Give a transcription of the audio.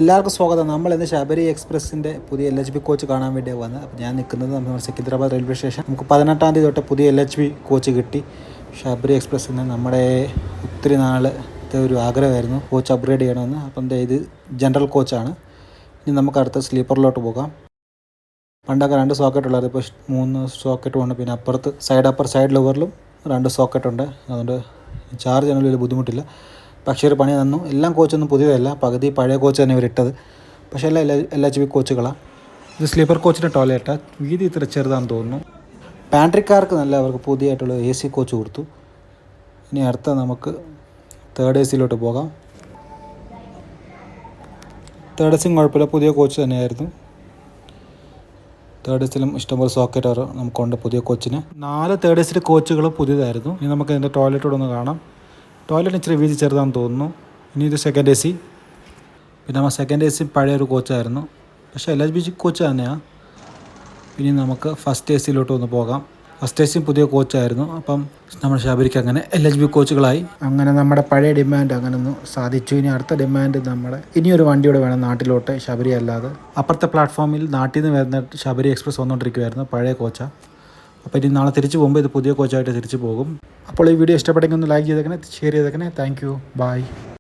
എല്ലാവർക്കും സ്വാഗതം. നമ്മൾ ഇന്ന് ശബരി എക്സ്പ്രസിൻ്റെ പുതിയ LHB കോച്ച് കാണാൻ വേണ്ടിയാണ് വന്നത്. അപ്പോൾ ഞാൻ നിൽക്കുന്നത് നമ്മുടെ സെക്കന്ദരാബാദ് റെയിൽവേ സ്റ്റേഷൻ. നമുക്ക് 18-ാം തീയതി തൊട്ട് പുതിയ LHB കോച്ച് കിട്ടി. ശബരി എക്സ്പ്രസ്സിന് നമ്മുടെ ഒത്തിരി നാളത്തെ ഒരു ആഗ്രഹമായിരുന്നു കോച്ച് അപ്ഗ്രേഡ് ചെയ്യണമെന്ന്. അപ്പം ഇത് ജനറൽ കോച്ചാണ്. ഇനി നമുക്ക് അടുത്ത സ്ലീപ്പറിലോട്ട് പോകാം. പണ്ടൊക്കെ 2 സോക്കറ്റ് ഉള്ളത്, ഇപ്പോൾ 3 സോക്കറ്റും ഉണ്ട്. പിന്നെ അപ്പുറത്ത് സൈഡ് ലിവറിലും 2 സോക്കറ്റ് ഉണ്ട്. അതുകൊണ്ട് ചാർജ് ചെയ്യാൻ വലിയ ബുദ്ധിമുട്ടില്ല. പക്ഷേ ഒരു പണി തന്നു. എല്ലാം കോച്ചൊന്നും പുതിയതല്ല, പകുതി പഴയ കോച്ച് തന്നെ ഇവരിട്ടത്. പക്ഷേ എല്ലാം LHB കോച്ചുകളാണ്. ഇത് സ്ലീപ്പർ കോച്ചിൻ്റെ ടോയ്ലറ്റാണ്. വീതി ഇത്ര ചെറുതാണെന്ന് തോന്നുന്നു. പാൻട്രിക്കാർക്ക് നല്ല അവർക്ക് പുതിയതായിട്ടുള്ള AC കോച്ച് കൊടുത്തു. ഇനി അടുത്ത നമുക്ക് 3rd AC പോകാം. 3rd AC കുഴപ്പമില്ല, പുതിയ കോച്ച് തന്നെയായിരുന്നു. 3rd AC ഇഷ്ടംപോലെ സോക്കറ്റ് നമുക്കുണ്ട് പുതിയ കോച്ചിന്. 4 3rd AC കോച്ചുകൾ പുതിയതായിരുന്നു. ഇനി നമുക്ക് ഇതിൻ്റെ ടോയ്ലറ്റോടെ ഒന്ന് കാണാം. ടോയ്ലറ്റ് ഇച്ചിരി വീതി ചെറുതാണെന്ന് തോന്നുന്നു. ഇനി ഇത് 2nd AC. പിന്നെ നമ്മൾ 2nd AC പഴയൊരു കോച്ചായിരുന്നു, പക്ഷേ LHB കോച്ച് തന്നെയാണ്. ഇനി നമുക്ക് 1st AC ഒന്ന് പോകാം. 1st AC പുതിയ കോച്ചായിരുന്നു. അപ്പം നമ്മുടെ ശബരിക്ക് അങ്ങനെ LHB കോച്ചുകളായി. അങ്ങനെ നമ്മുടെ പഴയ ഡിമാൻഡ് അങ്ങനെ ഒന്ന് സാധിച്ചു. ഇനി അടുത്ത ഡിമാൻഡ് ഇനിയൊരു വണ്ടിയോടെ വേണം നാട്ടിലോട്ട്, ശബരി അല്ലാതെ. അപ്പുറത്തെ പ്ലാറ്റ്ഫോമിൽ നാട്ടിൽ നിന്ന് വരുന്ന ശബരി എക്സ്പ്രസ് വന്നുകൊണ്ടിരിക്കുമായിരുന്നു, പഴയ കോച്ചാണ്. അപ്പോൾ ഇനി നാളെ തിരിച്ച് പോകുമ്പോൾ ഇത് പുതിയ കോച്ചായിട്ട് തിരിച്ച് പോകും. അപ്പോൾ ഈ വീഡിയോ ഇഷ്ടപ്പെട്ടെങ്കിൽ ഒന്ന് ലൈക്ക് ചെയ്തേക്കണേ, ഷെയർ ചെയ്തേക്കണേ. Thank you, by.